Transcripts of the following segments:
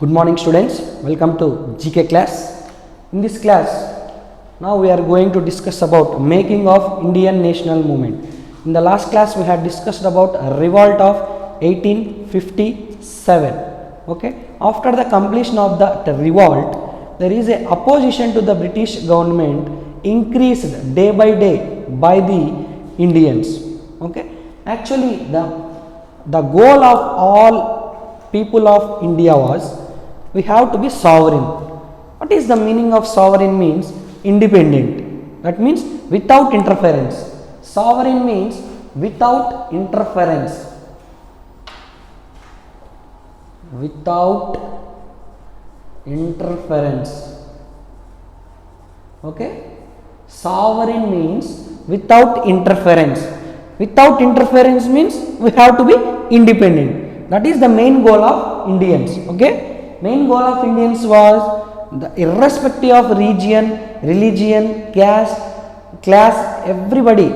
Good morning students, welcome to GK class. In this class, now we are going to discuss about making of Indian national movement. In the last class we had discussed about revolt of 1857. Okay, after the completion of the revolt, there is a opposition to the British government increased day by day by the Indians. Okay, actually the goal of all people of India was we have to be sovereign. What is the meaning of sovereign? Means independent. That means without interference. Sovereign means without interference. Without interference. Okay? Sovereign means without interference. Without interference means we have to be independent. That is the main goal of Indians. Okay? Main goal of Indians was the irrespective of region, religion, caste, class, everybody.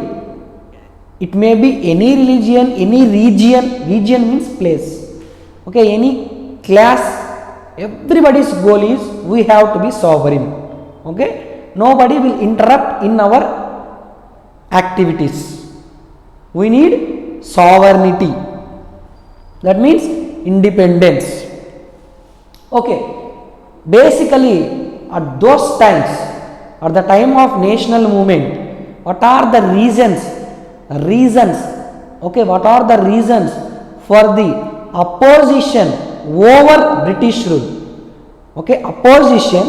It may be any religion, any region. Region means place. Okay, any class. Everybody's goal is we have to be sovereign. Okay, nobody will interrupt in our activities. We need sovereignty. That means independence. Okay, basically at those times, at the time of national movement, what are the reasons? Okay, what are the reasons for the opposition over British rule? Okay, opposition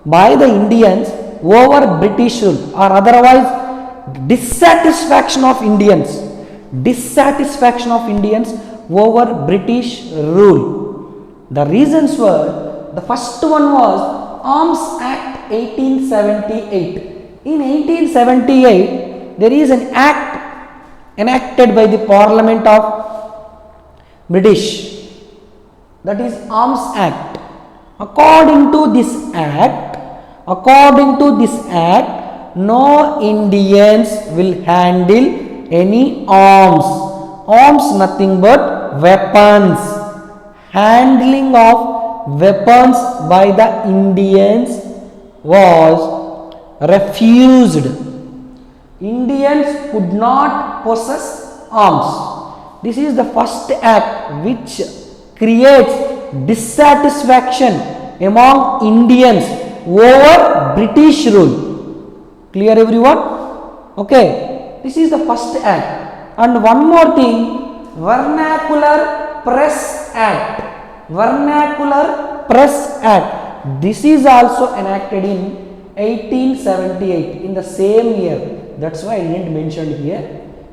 by the Indians over British rule, or otherwise dissatisfaction of Indians over British rule. The reasons were, the first one was Arms Act 1878. In 1878, there is an act enacted by the Parliament of British, that is Arms Act. According to this act, no Indians will handle any arms. Arms nothing but weapons. Handling of weapons by the Indians was refused. Indians could not possess arms. This is the first act which creates dissatisfaction among Indians over British rule. Clear everyone? Okay, this is the first act. And one more thing, Vernacular Press Act. Vernacular Press Act. This is also enacted in 1878, in the same year. That's why I didn't mention here.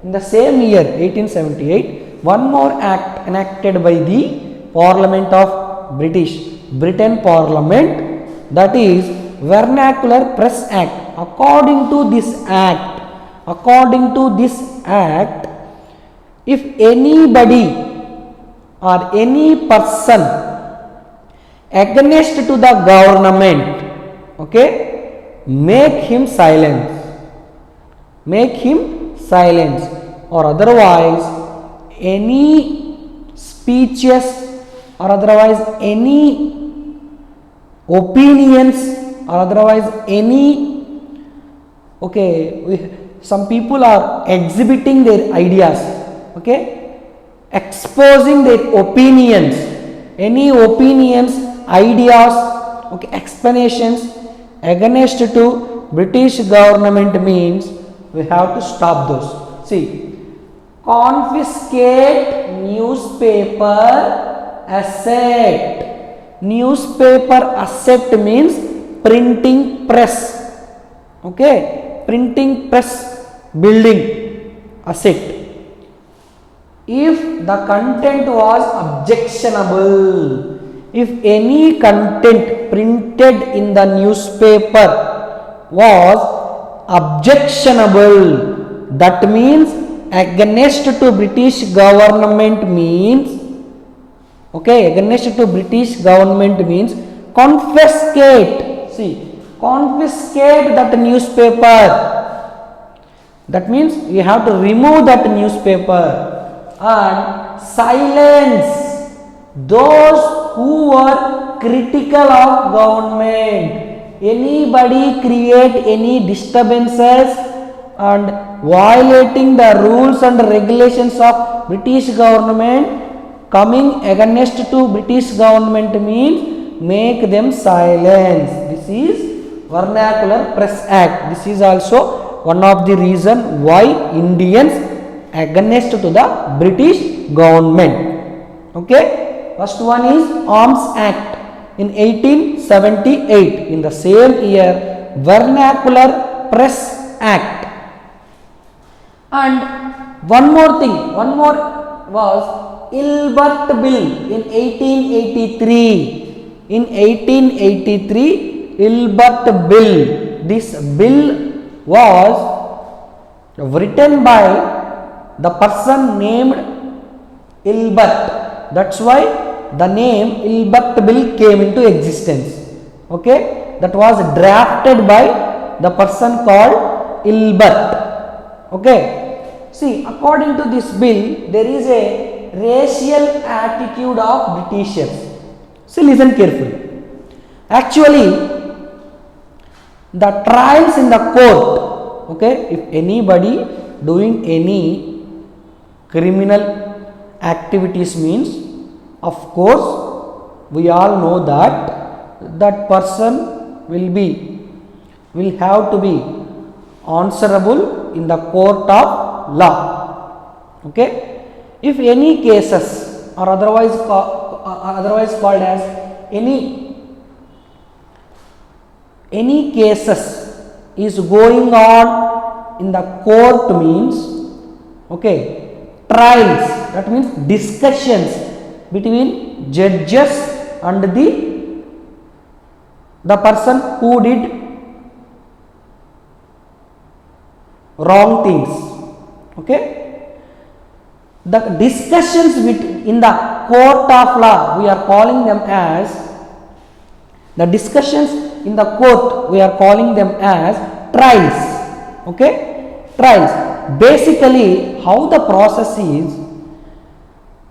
In the same year, 1878, one more act enacted by the Parliament of Britain Parliament, that is Vernacular Press Act. According to this act, if anybody or any person against to the government, okay, make him silence, or otherwise any speeches, or otherwise any opinions, or otherwise any, okay, some people are exhibiting their ideas, okay, exposing their opinions, any opinions, ideas, okay, explanations against to British government means we have to stop those. See, confiscate newspaper asset. Newspaper asset means printing press. Okay, printing press building asset. If the content was objectionable, if any content printed in the newspaper was objectionable, that means against to British government means, okay, against to British government means confiscate. See, confiscate that newspaper. That means you have to remove that newspaper and silence those who were critical of government. Anybody create any disturbances and violating the rules and regulations of British government, coming against to British government means make them silence. This is Vernacular Press Act. This is also one of the reason why Indians against to the British government. Okay, first one is Arms Act in 1878. In the same year, Vernacular Press Act. And one more was Ilbert Bill in 1883. In 1883, Ilbert Bill. This bill was written by the person named Ilbert. That's why the name Ilbert Bill came into existence. Okay, that was drafted by the person called Ilbert. Okay, see, according to this bill, there is a racial attitude of Britishers. See, listen carefully. Actually, the trials in the court, okay, if anybody doing any criminal activities means, of course, we all know that that person will have to be answerable in the court of law. Okay, if any cases or otherwise called as any cases is going on in the court means, okay, trials, that means discussions between judges and the person who did wrong things. Okay, the discussions in the court of law, we are calling them as the discussions in the court, we are calling them as trials. Okay, trials. Basically, how the process is,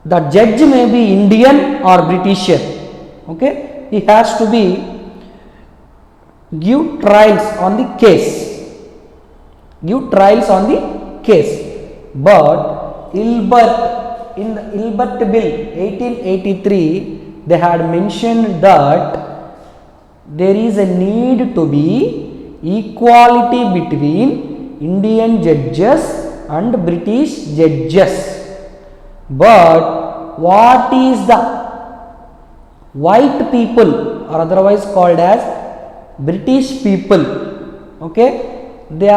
the judge may be Indian or Britisher. Okay, he has to be give trials on the case. But Ilbert, in the Ilbert Bill 1883, they had mentioned that there is a need to be equality between Indian judges and British judges. But what is the white people, or otherwise called as British people, okay, they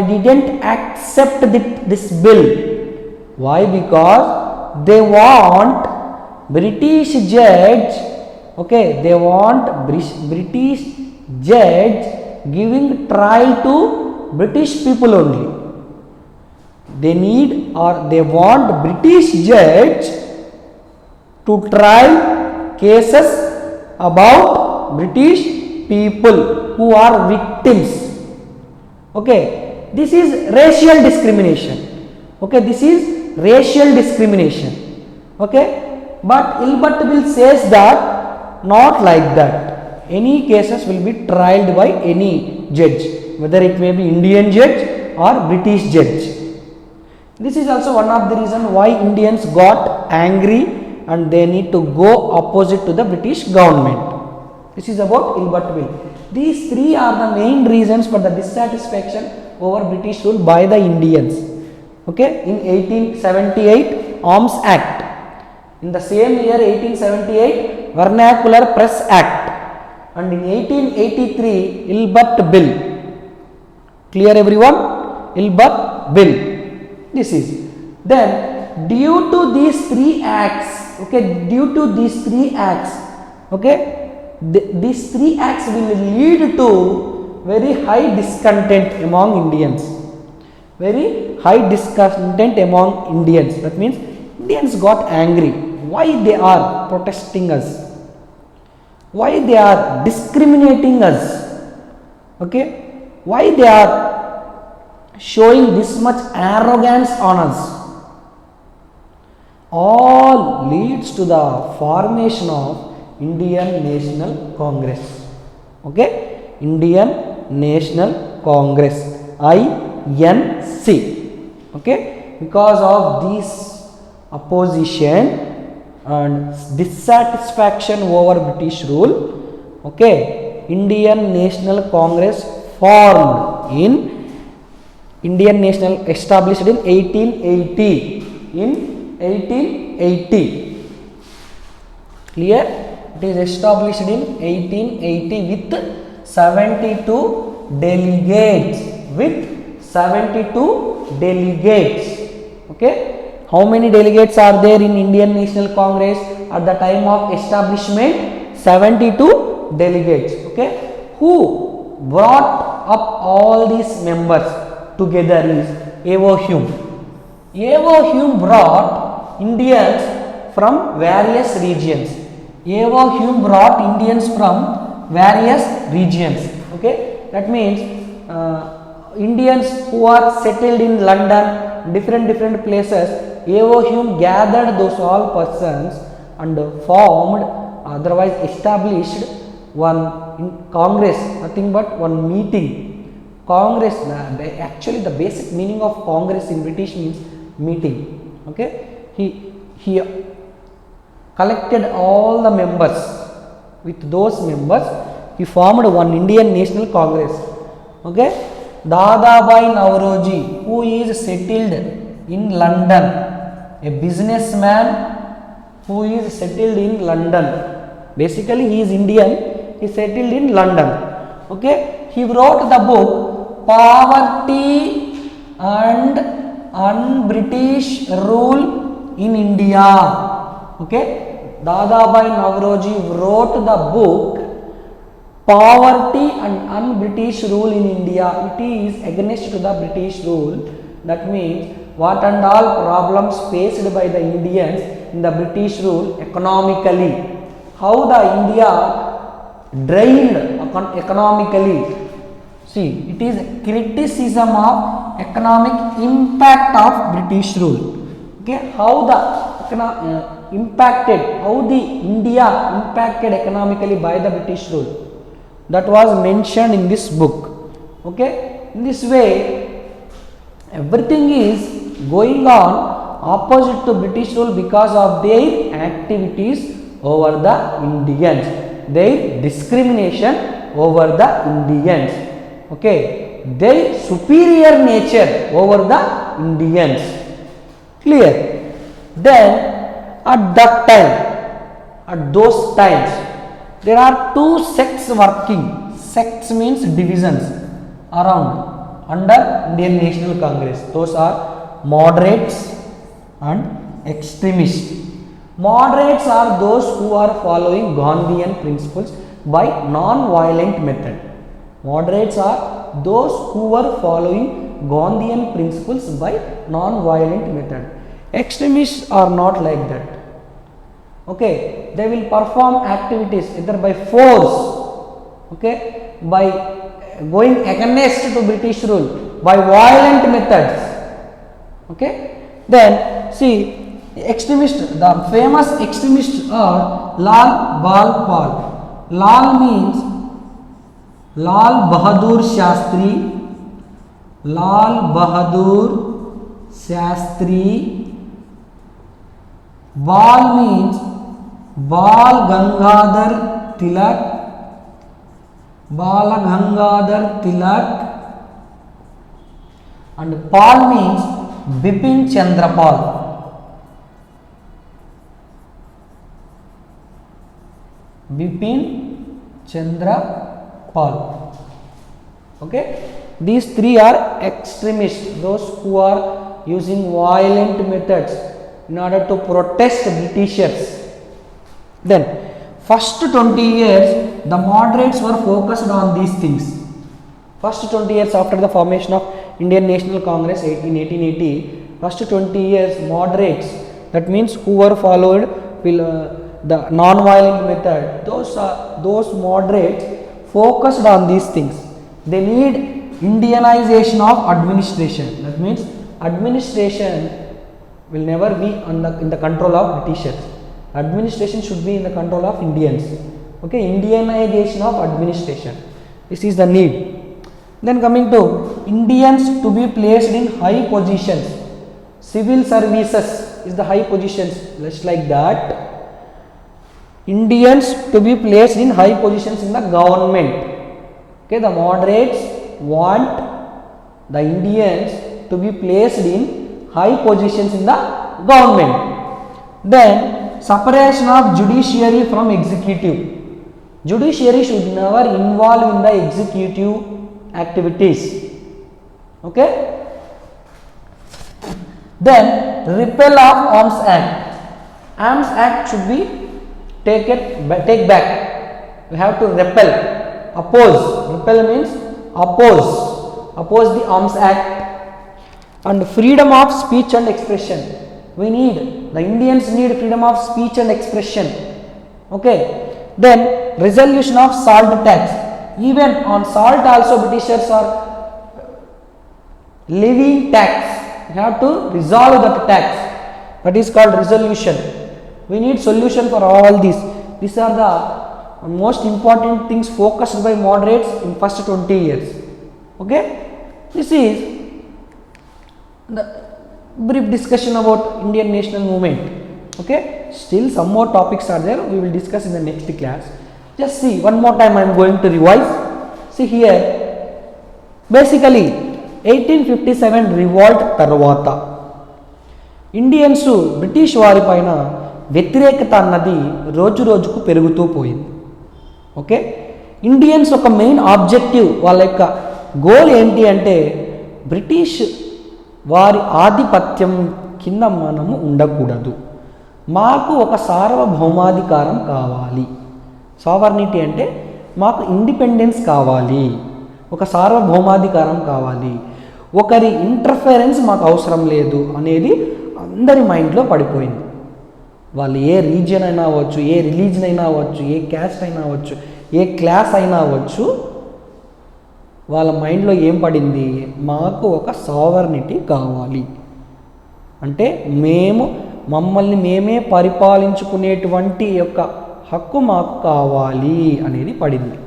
didn't accept this bill. Why? Because they want British judge, okay, they want British judge giving trial to British people only. They need or they want British judge to try cases about British people who are victims. Okay, this is racial discrimination. Okay, this is racial discrimination. Okay, but Ilbert Bill says that not like that. Any cases will be tried by any judge, whether it may be Indian judge or British judge. This is also one of the reasons why Indians got angry and they need to go opposite to the British government. This is about Ilbert Bill. These three are the main reasons for the dissatisfaction over British rule by the Indians. Okay, in 1878, Arms Act. In the same year, 1878, Vernacular Press Act. And in 1883, Ilbert Bill. Clear everyone? Ilbert Bill. This is. Then, due to these three acts, okay, these three acts will lead to very high discontent among Indians. Very high discontent among Indians. That means Indians got angry. Why they are protesting us? Why they are discriminating us? Okay, why they are showing this much arrogance on us? All leads to the formation of Indian National Congress. Okay, Indian National Congress, INC. Okay, because of this opposition and dissatisfaction over British rule, okay, Indian National Congress formed in Indian National established in 1880. In 1880, clear? It is established in 1880 with 72 delegates. With 72 delegates. Okay. How many delegates are there in Indian National Congress at the time of establishment? 72 delegates. Okay. Who brought up all these members together is A.O. Hume. A.O. Hume brought Indians from various regions. A.O. Hume brought Indians from various regions. Okay, that means Indians who are settled in London, different places. A.O. Hume gathered those all persons and formed, otherwise established one Congress, nothing but one meeting. Congress, actually the basic meaning of Congress in British means meeting. Okay, he collected all the members. With those members, he formed one Indian National Congress. Okay, Dadabhai Naoroji, who is settled in London, a businessman who is settled in London. Basically, he is Indian. He settled in London. Okay, he wrote the book Poverty and Un-British Rule in India. Okay, Dadabhai Naoroji wrote the book Poverty and Un-British Rule in India. It is against to the British rule. That means what and all problems faced by the Indians in the British rule economically. How the India drained economically. See, it is criticism of economic impact of British rule. Okay, how the impacted, how the India impacted economically by the British rule. That was mentioned in this book. Okay, in this way, everything is going on opposite to British rule because of their activities over the Indians, their discrimination over the Indians. Okay, their superior nature over the Indians. Clear? Then at that time, at those times, there are two sects working. Sects means divisions around under Indian National Congress. Those are moderates and extremists. Moderates are those who are following Gandhian principles by non-violent method. Moderates are those who are following Gandhian principles by non-violent method. Extremists are not like that. Okay, they will perform activities either by force, okay, by going against to British rule, by violent methods. Okay, then see, extremists, the famous extremists are Lal Bal Paul. Lal means Lal Bahadur Shastri, Lal Bahadur Shastri. Bal means Bal Gangadhar Tilak, Bal Gangadhar Tilak, and Paul means Bipin Chandra Pal. Bipin Chandra Paul. Okay, these three are extremists, those who are using violent methods in order to protest Britishers. Then first 20 years the moderates were focused on these things. First 20 years after the formation of Indian National Congress in 1880, first 20 years moderates, that means who were followed the non-violent method, those moderates focused on these things. They need Indianization of administration. That means administration will never be in the control of Britishers. Administration should be in the control of Indians. Okay, Indianization of administration. This is the need. Then coming to Indians to be placed in high positions. Civil services is the high positions. Just like that, Indians to be placed in high positions in the government. Okay, the moderates want the Indians to be placed in high positions in the government. Then separation of judiciary from executive. Judiciary should never involve in the executive activities. Okay. Then repeal of Arms Act. Arms Act should be take back. We have to repel, oppose. Repel means oppose the Arms Act. And freedom of speech and expression. The Indians need freedom of speech and expression. Okay. Then resolution of salt tax. Even on salt also Britishers are levying tax. We have to resolve that tax. That is called resolution. We need solution for all these. These are the most important things focused by moderates in first 20 years. Okay. This is the brief discussion about Indian national movement. Okay, still some more topics are there, we will discuss in the next class. Just see one more time, I am going to revise. See here, basically 1857 revolt tarvata Indians British వారి పైన వ్యతిరేకత అన్నది రోజు రోజుకు పెరుగుతూ పోయింది. Okay, Indians ఒక main objective, వాళ్ళ యొక్క గోల్ ఏంటి అంటే బ్రిటిష్ వారి ఆధిపత్యం కింద మనము ఉండకూడదు, మాకు ఒక సార్వభౌమాధికారం కావాలి. సావర్నిటీ అంటే మాకు ఇండిపెండెన్స్ కావాలి, ఒక సార్వభౌమాధికారం కావాలి, ఒకరి ఇంటర్ఫరెన్స్ మాకు అవసరం లేదు అనేది అందరి మైండ్లో పడిపోయింది. వాళ్ళు ఏ రీజియన్ అయినా అవ్వచ్చు, ఏ రిలీజన్ అయినా అవ్వచ్చు, ఏ క్యాస్ట్ అయినా అవ్వచ్చు, ఏ క్లాస్ అయినా అవ్వచ్చు, వాళ్ళ మైండ్లో ఏం పడింది, మాకు ఒక సావర్నిటీ కావాలి అంటే మమ్మల్ని మేమే పరిపాలించుకునేటువంటి యొక్క హక్కు మాకు కావాలి అనేది పడింది.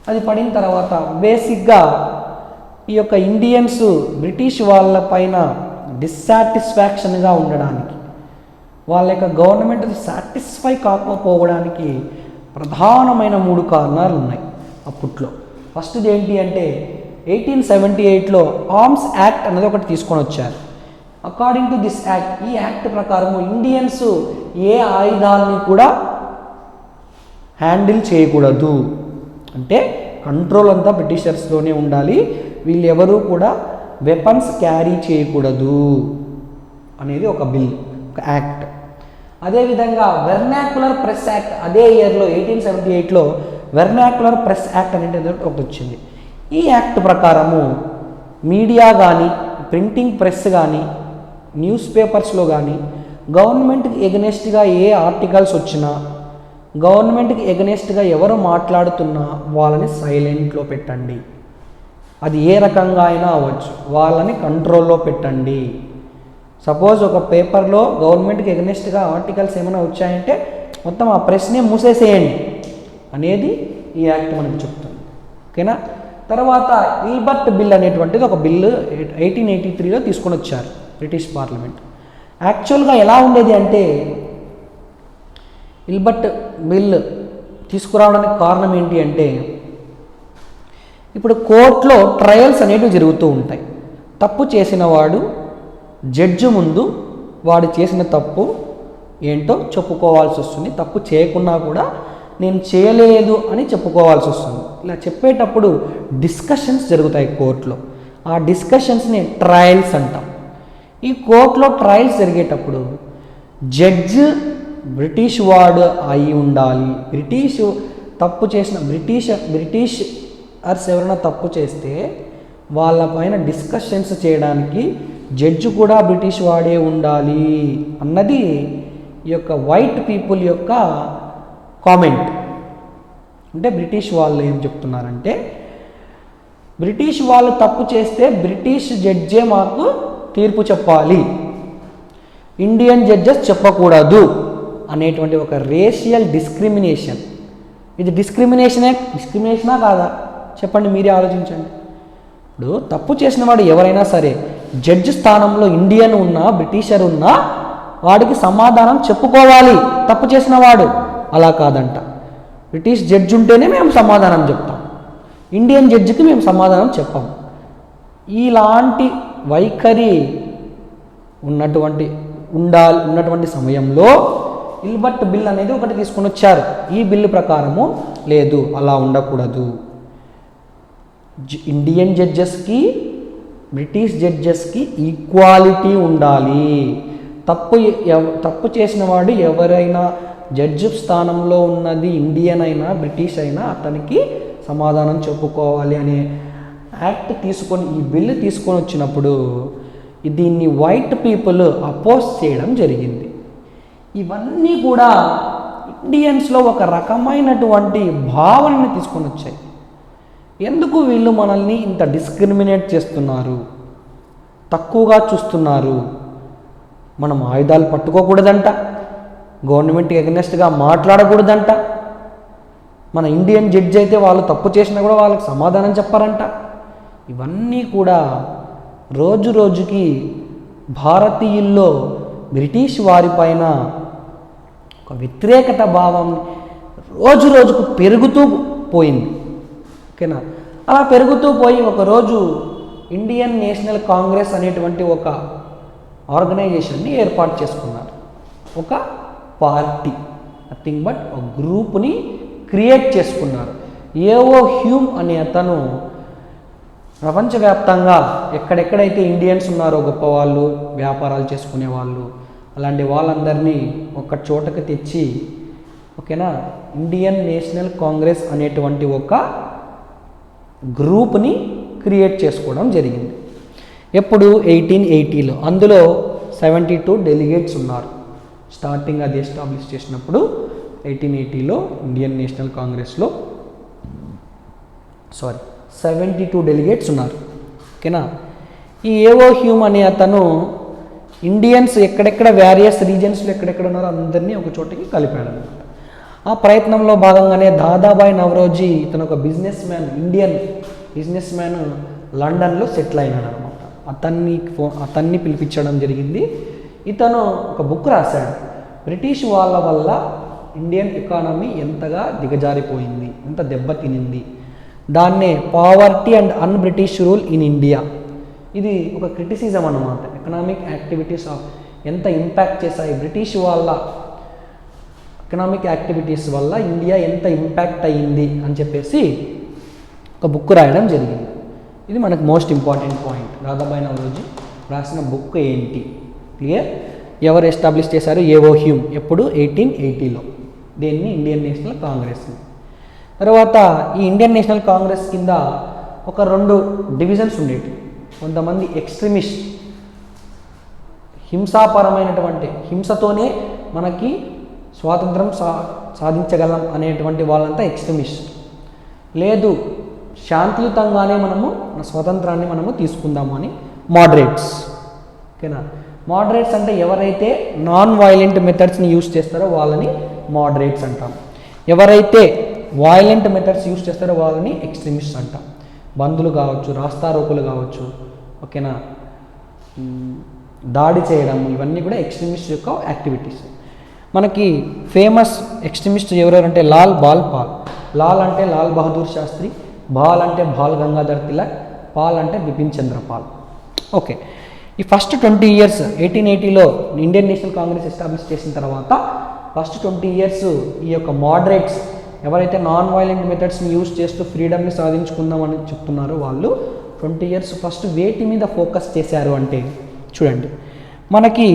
అది పడిన తర్వాత బేసిక్గా ఈ యొక్క ఇండియన్స్ బ్రిటిష్ వాళ్ళ పైన డిస్సాటిస్ఫాక్షన్గా ఉండడానికి, వాళ్ళ యొక్క గవర్నమెంట్ సాటిస్ఫై కాకపోవడానికి ప్రధానమైన 3 కారణాలు ఉన్నాయి అప్పట్లో. ఫస్ట్ది ఏంటి అంటే 1878లో ఆర్మ్స్ యాక్ట్ అనేది ఒకటి తీసుకొని వచ్చారు. అకార్డింగ్ టు దిస్ యాక్ట్, ఈ యాక్ట్ ప్రకారం ఇండియన్స్ ఏ ఆయుధాలని కూడా హ్యాండిల్ చేయకూడదు, అంటే కంట్రోల్ అంతా బ్రిటిషర్స్లోనే ఉండాలి, వీళ్ళు ఎవరూ కూడా వెపన్స్ క్యారీ చేయకూడదు అనేది ఒక బిల్, ఒక యాక్ట్. అదేవిధంగా వెర్నాక్యులర్ ప్రెస్ యాక్ట్ అదే ఇయర్లో 1878లో వెర్నాక్యులర్ ప్రెస్ యాక్ట్ అనేది ఒకటి వచ్చింది. ఈ యాక్ట్ ప్రకారము మీడియా కానీ, ప్రింటింగ్ ప్రెస్ కానీ, న్యూస్ పేపర్స్లో కానీ గవర్నమెంట్కి ఎగనెస్ట్గా ఏ ఆర్టికల్స్ వచ్చినా, గవర్నమెంట్కి ఎగనెస్ట్గా ఎవరు మాట్లాడుతున్నా వాళ్ళని సైలెంట్లో పెట్టండి, అది ఏ రకంగా అయినా అవ్వచ్చు, వాళ్ళని కంట్రోల్లో పెట్టండి. సపోజ్ ఒక పేపర్లో గవర్నమెంట్కి ఎగనెస్ట్గా ఆర్టికల్స్ ఏమైనా వచ్చాయంటే మొత్తం ఆ ప్రెస్నే మూసేసేయండి అనేది ఈ యాక్ట్ మనకు చెప్తుంది. ఓకేనా. తర్వాత ఇల్బర్ట్ బిల్ అనేటువంటిది ఒక బిల్లు 1883లో తీసుకొని వచ్చారు బ్రిటిష్ పార్లమెంట్. యాక్చువల్గా ఎలా ఉండేది అంటే ఇల్బర్ట్ బిల్ తీసుకురావడానికి కారణం ఏంటి అంటే, ఇప్పుడు కోర్టులో ట్రయల్స్ అనేటివి జరుగుతూ ఉంటాయి. తప్పు చేసిన వాడు జడ్జి ముందు వాడు చేసిన తప్పు ఏంటో చెప్పుకోవాల్సి వస్తుంది, తప్పు చేయకున్నా కూడా నేను చేయలేదు అని చెప్పుకోవాల్సి వస్తుంది. ఇలా చెప్పేటప్పుడు డిస్కషన్స్ జరుగుతాయి కోర్టులో, ఆ డిస్కషన్స్ని ట్రయల్స్ అంటాం. ఈ కోర్టులో ట్రయల్స్ జరిగేటప్పుడు జడ్జి బ్రిటిష్ వాడు అయి ఉండాలి. బ్రిటిషర్స్ ఎవరైనా తప్పు చేస్తే వాళ్ళ పైన డిస్కషన్స్ చేయడానికి జడ్జి కూడా బ్రిటిష్ వాడే ఉండాలి అన్నది ఈ యొక్క వైట్ పీపుల్ యొక్క కామెంట్. అంటే బ్రిటిష్ వాళ్ళు ఏం చెప్తున్నారంటే, బ్రిటిష్ వాళ్ళు తప్పు చేస్తే బ్రిటిష్ జడ్జే మాకు తీర్పు చెప్పాలి, ఇండియన్ జడ్జెస్ చెప్పకూడదు అనేటువంటి ఒక రేషియల్ డిస్క్రిమినేషన్. ఇది డిస్క్రిమినేషనా కాదా చెప్పండి, మీరే ఆలోచించండి. ఇప్పుడు తప్పు చేసిన వాడు ఎవరైనా సరే, జడ్జి స్థానంలో ఇండియన్ ఉన్నా బ్రిటిషర్ ఉన్నా వాడికి సమాధానం చెప్పుకోవాలి తప్పు చేసిన వాడు. అలా కాదంట, బ్రిటిష్ జడ్జి ఉంటేనే మేము సమాధానం చెప్తాం, ఇండియన్ జడ్జికి మేము సమాధానం చెప్పాం. ఇలాంటి వైఖరి ఉన్నటువంటి సమయంలో ఇల్బర్ట్ బిల్ అనేది ఒకటి తీసుకొని వచ్చారు. ఈ బిల్లు ప్రకారము లేదు, అలా ఉండకూడదు, ఇండియన్ జడ్జెస్కి బ్రిటిష్ జడ్జెస్కి ఈక్వాలిటీ ఉండాలి. తప్పు చేసిన వాడు ఎవరైనా జడ్జి స్థానంలో ఉన్నది ఇండియన్ అయినా బ్రిటిష్ అయినా అతనికి సమాధానం చెప్పుకోవాలి అనే యాక్ట్ తీసుకొని, ఈ బిల్లు తీసుకొని వచ్చినప్పుడు దీన్ని వైట్ పీపుల్ అపోజ్ చేయడం జరిగింది. ఇవన్నీ కూడా ఇండియన్స్లో ఒక రకమైనటువంటి భావనని తీసుకొని వచ్చాయి. ఎందుకు వీళ్ళు మనల్ని ఇంత డిస్క్రిమినేట్ చేస్తున్నారు, తక్కువగా చూస్తున్నారు, మనం ఆయుధాలు పట్టుకోకూడదంట, గవర్నమెంట్కి ఎగనెస్ట్గా మాట్లాడకూడదంట, మన ఇండియన్ జడ్జి అయితే వాళ్ళు తప్పు చేసినా కూడా వాళ్ళకి సమాధానం చెప్పారంట. ఇవన్నీ కూడా రోజు రోజుకి భారతీయుల్లో బ్రిటిష్ వారిపైన ఒక వ్యతిరేకత భావం రోజు రోజుకు పెరుగుతూ పోయింది. ఓకేనా, అలా పెరుగుతూ పోయి ఒకరోజు ఇండియన్ నేషనల్ కాంగ్రెస్ అనేటువంటి ఒక ఆర్గనైజేషన్ని ఏర్పాటు చేసుకున్నారు. ఒక పార్టీ, నథింగ్ బట్ ఒక గ్రూప్ని క్రియేట్ చేసుకున్నారు. ఏవో హ్యూమ్ అనే అతను ప్రపంచవ్యాప్తంగా ఎక్కడెక్కడైతే ఇండియన్స్ ఉన్నారో గొప్పవాళ్ళు, వ్యాపారాలు చేసుకునే వాళ్ళు, అలాంటి వాళ్ళందరినీ ఒక చోటకి తెచ్చి, ఓకేనా, ఇండియన్ నేషనల్ కాంగ్రెస్ అనేటువంటి ఒక గ్రూప్ని క్రియేట్ చేసుకోవడం జరిగింది. ఎప్పుడు 1880లో. అందులో 72 డెలిగేట్స్ ఉన్నారు. స్టార్టింగ్ అది ఎస్టాబ్లిష్ చేసినప్పుడు 1880లో ఇండియన్ నేషనల్ కాంగ్రెస్లో 72 డెలిగేట్స్ ఉన్నారు. ఓకేనా, ఈ ఏవో హ్యూమ్ అనే అతను ఇండియన్స్ ఎక్కడెక్కడ వేరియస్ రీజన్స్లో ఎక్కడెక్కడ ఉన్నారో అందరినీ ఒక చోటకి కలిపాడు అనమాట. ఆ ప్రయత్నంలో భాగంగానే దాదాబాయి నవరోజీ ఇతను ఒక ఇండియన్ బిజినెస్ మ్యాన్ లండన్లో సెటిల్ అయినాడు అనమాట. అతన్ని పిలిపించడం జరిగింది. ఇతను ఒక బుక్ రాశాడు, బ్రిటిష్ వాళ్ళ వల్ల ఇండియన్ ఎకానమీ ఎంతగా దిగజారిపోయింది, ఎంత దెబ్బతినింది, దాన్నే poverty and an British rule in India. ఇది ఒక క్రిటిసిజం అన్నమాట. ఎకనామిక్ యాక్టివిటీస్ ఎంత ఇంపాక్ట్ చేశాయి, బ్రిటిష్ వాళ్ళ ఎకనామిక్ యాక్టివిటీస్ వల్ల ఇండియా ఎంత ఇంపాక్ట్ అయ్యింది అని చెప్పేసి ఒక బుక్ రాయడం జరిగింది. ఇది మనకు most important point. Dadabhai Naoroji రాసిన బుక్ ఏంటి, క్లియర్? ఎవరు ఎస్టాబ్లిష్ చేశారు? ఏవో హ్యూమ్. ఎప్పుడు? 1880లో. దేన్ని? ఇండియన్ నేషనల్ కాంగ్రెస్ని. తర్వాత ఈ ఇండియన్ నేషనల్ కాంగ్రెస్ కింద ఒక 2 డివిజన్స్ ఉండేవి. కొంతమంది ఎక్స్ట్రీమిస్ట్, హింసాపరమైనటువంటి, హింసతోనే మనకి స్వాతంత్రం సాధించగలం అనేటువంటి వాళ్ళంతా ఎక్స్ట్రీమిస్ట్. లేదు, శాంతియుతంగానే మనము మన స్వాతంత్రాన్ని మనము తీసుకుందాము అని మోడరేట్స్. ఓకేనా, మోడరేట్స్ అంటే ఎవరైతే నాన్ వైలెంట్ మెథడ్స్ని యూజ్ చేస్తారో వాళ్ళని మోడరేట్స్ అంటాం. ఎవరైతే వైలెంట్ మెథడ్స్ యూజ్ చేస్తారో వాళ్ళని ఎక్స్ట్రీమిస్ట్ అంటాం. బంధులు కావచ్చు, రాస్తారోకులు కావచ్చు, ఓకేనా, దాడి చేయడం, ఇవన్నీ కూడా ఎక్స్ట్రీమిస్ట్ యొక్క యాక్టివిటీస్. మనకి ఫేమస్ ఎక్స్ట్రీమిస్ట్ ఎవరెవరంటే లాల్ బాల్ పాల్. లాల్ అంటే లాల్ బహదూర్ శాస్త్రి, బాల్ అంటే బాల్ గంగాధర్ తిలక్, పాల్ అంటే బిపిన్ చంద్ర పాల్. ఓకే, ఈ ఫస్ట్ 20 years 1880లో ఇండియన్ నేషనల్ కాంగ్రెస్ ఎస్టాబ్లిష్ చేసిన తర్వాత ఫస్ట్ 20 years ఈ యొక్క మోడరేట్స్ ఎవరైతే నాన్ వైలెంట్ మెథడ్స్ని యూజ్ చేస్తూ ఫ్రీడమ్ని సాధించుకుందామని చెప్తున్నారో వాళ్ళు 20 years ఫస్ట్ వేటి మీద ఫోకస్ చేశారు అంటే, చూడండి, మనకి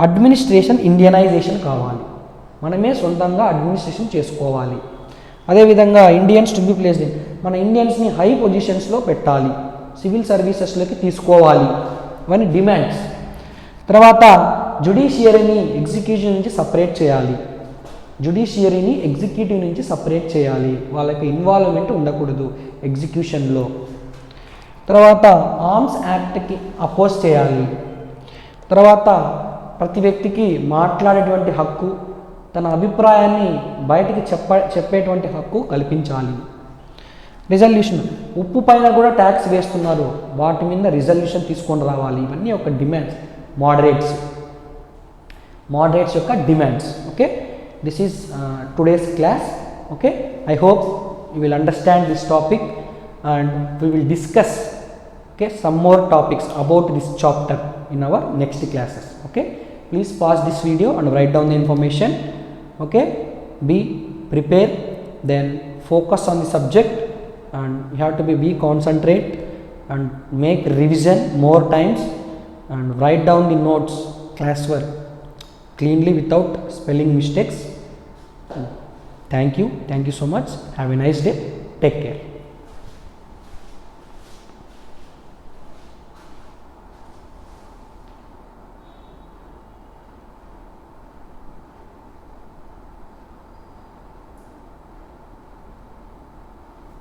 అడ్మినిస్ట్రేషన్ ఇండియనైజేషన్ కావాలి, మనమే సొంతంగా అడ్మినిస్ట్రేషన్ చేసుకోవాలి. అదేవిధంగా ఇండియన్స్ టు బి ప్లేస్డ్, మన ఇండియన్స్ని హై పొజిషన్స్లో పెట్టాలి, సివిల్ సర్వీసెస్లోకి తీసుకోవాలి, ఇవన్నీ డిమాండ్స్. తర్వాత జ్యుడిషియరీని ఎగ్జిక్యూటివ్ నుంచి సపరేట్ చేయాలి, జ్యుడిషియరీని ఎగ్జిక్యూటివ్ నుంచి సపరేట్ చేయాలి, వాళ్ళకి ఇన్వాల్వ్మెంట్ ఉండకూడదు ఎగ్జిక్యూషన్లో. తర్వాత ఆర్మ్స్ యాక్ట్కి అపోజ్ చేయాలి. తర్వాత ప్రతి వ్యక్తికి మాట్లాడేటువంటి హక్కు, తన అభిప్రాయాన్ని బయటికి చెప్పేటువంటి హక్కు కల్పించాలి. రిజల్యూషన్, ఉప్పు పైన కూడా ట్యాక్స్ వేస్తున్నారు, వాటి మీద రిజల్యూషన్ తీసుకొని రావాలి. ఇవన్నీ ఒక డిమాండ్స్, మోడరేట్స్ యొక్క demands. Okay, this is today's class. Okay, I hope you will understand this topic and we will discuss some more topics about this chapter in our next classes. Okay, please pause this video and write down the information. Okay, be prepared, then focus on the subject and you have to be concentrate and make revision more times and write down the notes classwork cleanly without spelling mistakes. Thank you so much. Have a nice day. Take care.